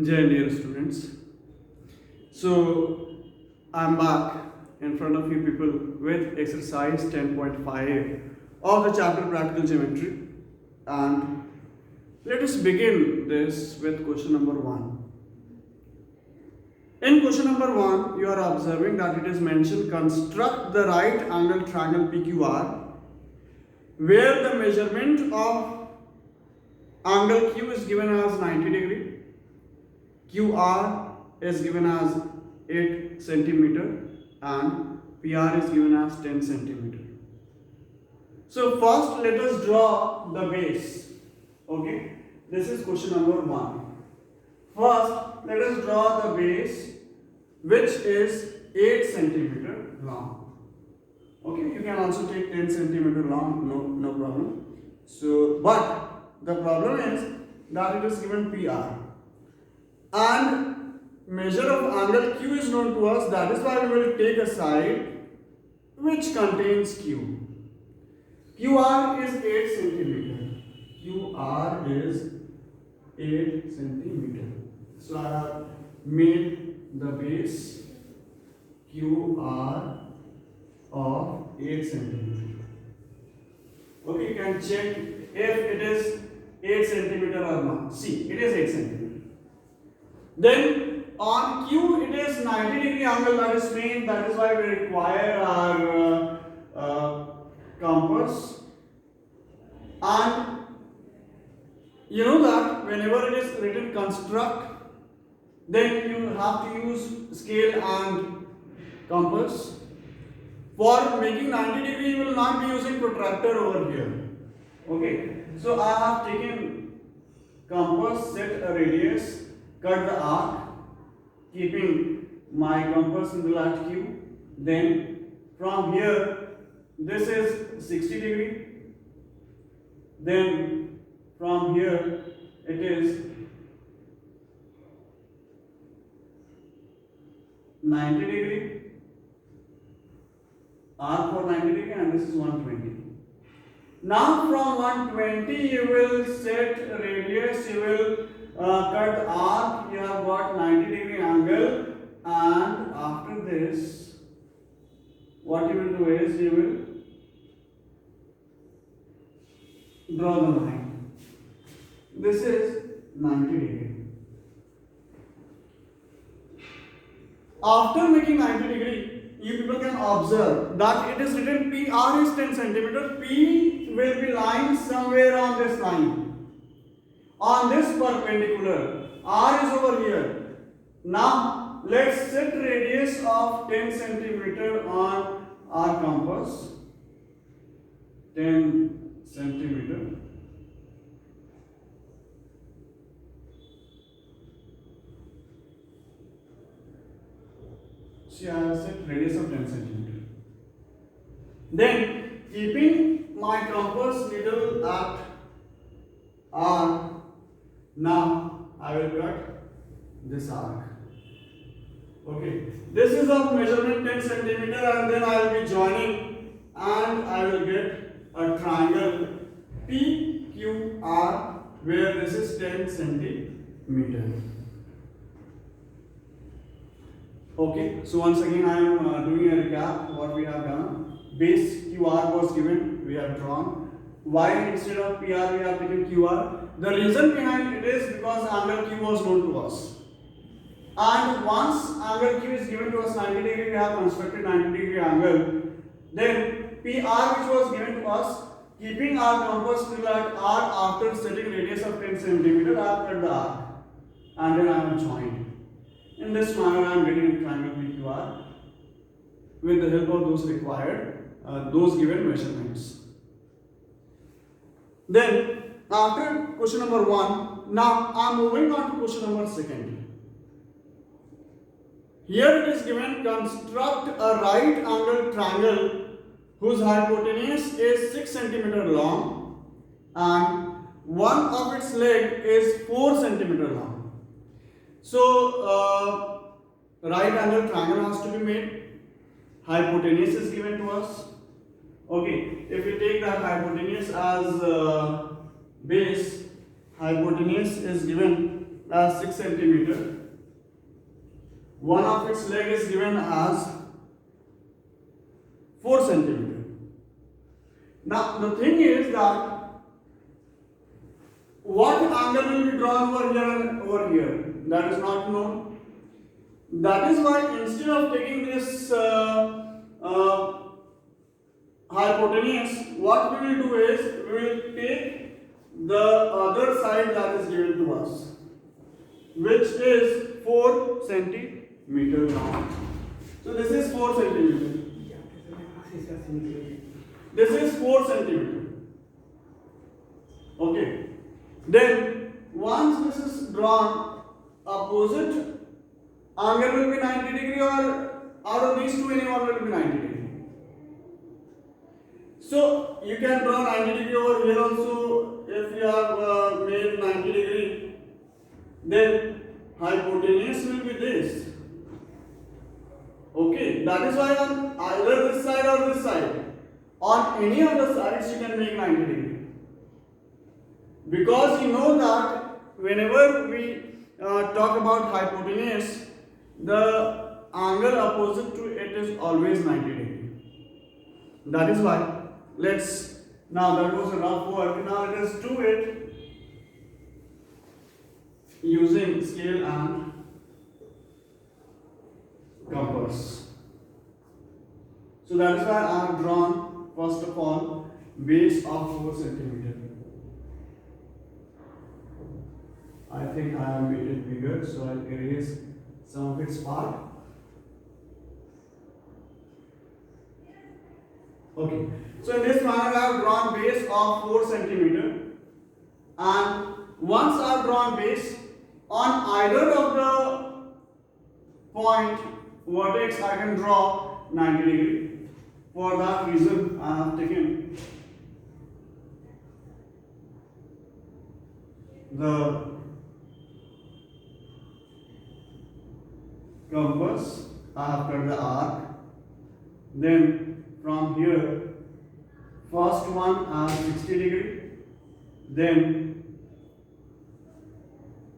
Dear students, so I'm back in front of you people with exercise 10.5 of the chapter Practical Geometry, and let us begin this with question number 1. In question number 1, you are observing that it is mentioned construct the right angle triangle PQR where the measurement of angle Q is given as 90 degree. QR is given as 8 centimeter and PR is given as 10 centimeter. So first let us draw the base. Okay, this is question number 1. First let us draw the base which is 8 centimeter long. Okay, you can also take 10 centimeter long, no problem. So but the problem is that it is given PR. And measure of angle Q is known to us, that is why we will take a side which contains Q. QR is 8 centimeter. QR is 8 centimeter. So I have made the base QR of 8 centimeter. Okay, you can check if it is 8 centimeter or not. See, it is 8 centimeter. Then on Q it is 90 degree angle that is made, that is why we require our compass. And you know that whenever it is written construct, then you have to use scale and compass. For making 90 degree you will not be using protractor over here. Okay, so I have taken compass, set a radius, cut the arc, keeping my compass in the lat Q. Then from here, this is 60 degree. Then from here, it is 90 degree. Arc for 90 degree, and this is 120. Now from 120, you will set radius, you will cut the arc, you have got 90 degree angle, and after this what you will do is you will draw the line. This is 90 degree. After making 90 degree, you people can observe that it is written PR is 10 centimeter. P will be lying somewhere on this line. On this perpendicular, R is over here. Now let's set radius of 10 centimeter on our compass. 10 centimeter. See, I have set radius of 10 centimeter. Then keeping my compass needle at R, now I will cut this arc. Okay, this is of measurement 10 centimeter, and then I will be joining and I will get a triangle PQR where this is 10 centimeter. Okay, so once again I am doing a recap what we have done. Base QR was given, we have drawn. Why instead of PR we have taken QR? The reason behind it is because angle Q was known to us. And once angle Q is given to us 90 degree, we have constructed 90 degree angle. Then PR which was given to us, keeping our compass needle at R after setting radius of 10 centimeter, I have cut the arc. And then I have joined. In this manner I am getting a triangle PQR with the help of those required, those given measurements. Then after question number 1, now I am moving on to question number 2. Here it is given construct a right angle triangle whose hypotenuse is 6 centimeter long and one of its leg is 4 centimeter long. So right angle triangle has to be made. Hypotenuse is given to us. Okay, if we take that hypotenuse as base, hypotenuse is given as 6 centimeter. One of its leg is given as 4 centimeter. Now the thing is that what angle will be drawn over here and over here, that is not known. That is why instead of taking this hypotenuse, what we will do is we will take the other side that is given to us, which is 4 centimeter long. So this is 4 centimeter. This is 4 centimeter. Okay. Then once this is drawn, opposite angle will be 90 degree, or out of these two anyone will be 90 degree. So you can draw 90 degree over here also. If you have made 90 degree, then hypotenuse will be this. Okay, that is why on either this side or this side, on any of the sides you can make 90 degree. Because you know that whenever we talk about hypotenuse, the angle opposite to it is always 90 degree. That is why. Now that was a rough work. Now let us do it using scale and compass. So that is why I have drawn first of all base of 4 centimeter. I think I have made it bigger, so I'll erase some of its part. Okay, so in this manner I have drawn base of 4 centimeter, and once I have drawn base, on either of the point vertex I can draw 90 degree. For that reason I have taken the compass, I have cut the arc. Then from here, first one as 60 degree, then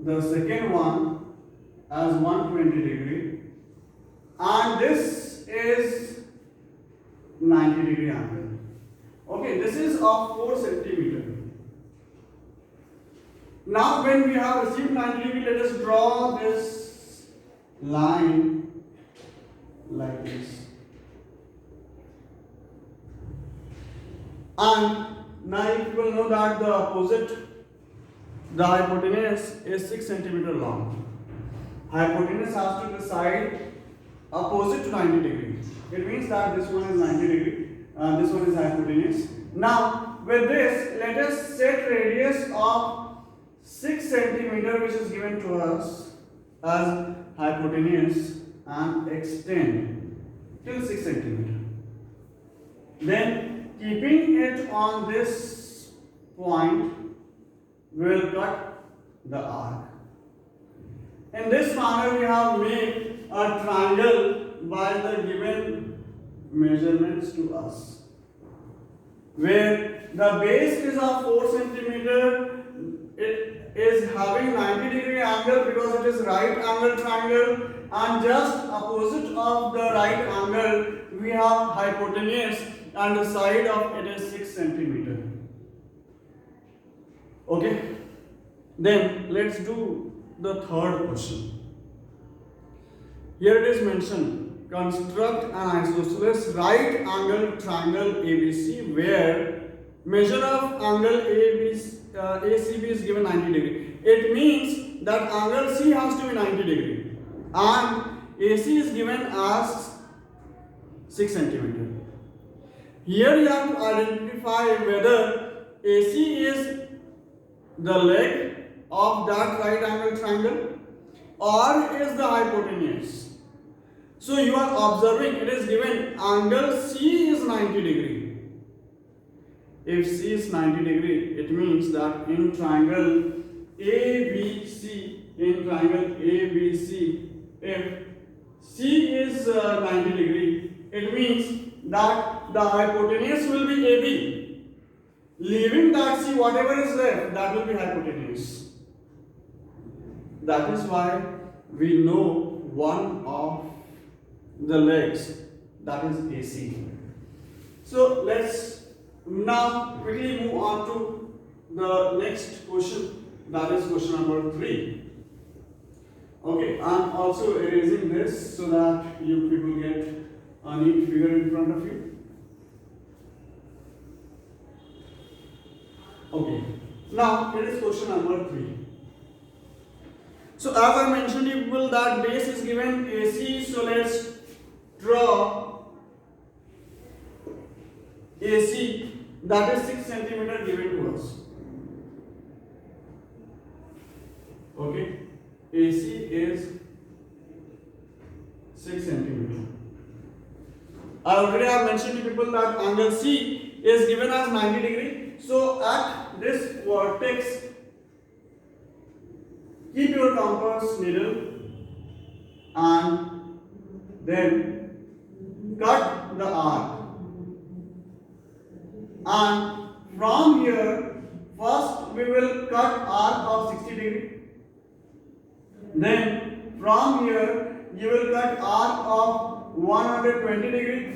the second one as 120 degree, and this is 90 degree angle. Okay, this is of 4 centimeter. Now when we have received 90 degree, let us draw this line like this. And now you will know that the opposite, the hypotenuse is 6 centimeter long. Hypotenuse has to be the side opposite to 90 degree. It means that this one is 90 degree, this one is hypotenuse. Now with this, let us set radius of 6 centimeter, which is given to us as hypotenuse, and extend till 6 centimeter. Then keeping it on this point, we will cut the arc. In this manner we have made a triangle by the given measurements to us, where the base is of 4 centimeter, it is having 90 degree angle because it is right angle triangle, and just opposite of the right angle we have hypotenuse, and the side of it is 6 centimeter. Okay, then let's do the third question. Here it is mentioned, construct an isosceles right angle triangle ABC where measure of angle ACB is given 90 degree. It means that angle C has to be 90 degree and AC is given as 6 centimeter. Here you have to identify whether AC is the leg of that right angle triangle or is the hypotenuse. So you are observing it is given angle C is 90 degree. If C is 90 degree, it means that in triangle ABC, if C is 90 degree, it means that the hypotenuse will be AB. Leaving that C, whatever is left, that will be hypotenuse. That is why we know one of the legs, that is AC. So let's now quickly move on to the next question, that is question number 3. Okay, I'm also erasing this so that you people get a neat figure in front of you. Okay, now it is question number 3. So as I mentioned you people that base is given AC, so let's draw AC, that is 6 centimeter given to us. Okay, AC is 6 centimeter. I already have mentioned to people that angle C is given as 90 degree. So at this vertex, keep your compass needle and then cut the arc. And from here, first we will cut arc of 60 degree. Then from here, you will cut arc of 120 degree.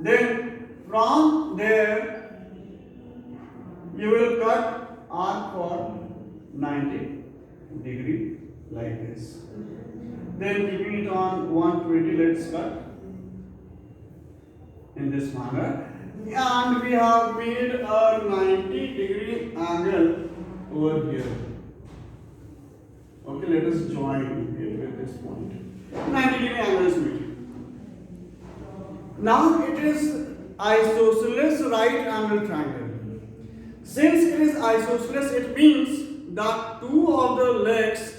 Then from there, you will cut arc for 90 degree like this. Then keeping it on 120, let's cut in this manner. And we have made a 90 degree angle over here. Okay, let us join it with this point. 90 degree angle is made. Now it is isosceles right angle triangle. Since it is isosceles, it means that two of the legs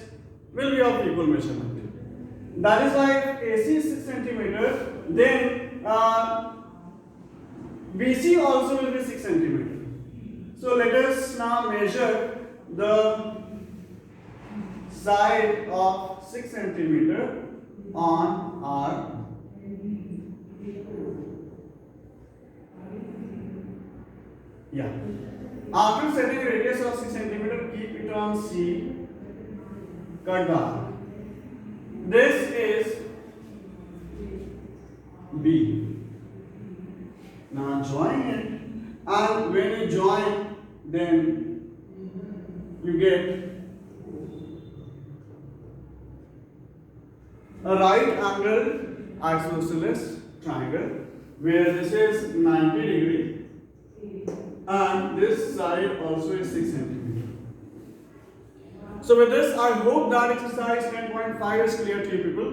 will be of equal measurement. That is why if AC is 6 centimeter, then BC also will be 6 centimeter. So let us now measure the side of 6 centimeter on our After setting a radius of 6 centimeter, keep it on C, cut the arc. This is B. Now join it, and when you join, then you get a right angle isosceles triangle where this is 90 degree and this side also is 6 centimeter. So with this, I hope that exercise 10.5 is clear to you people.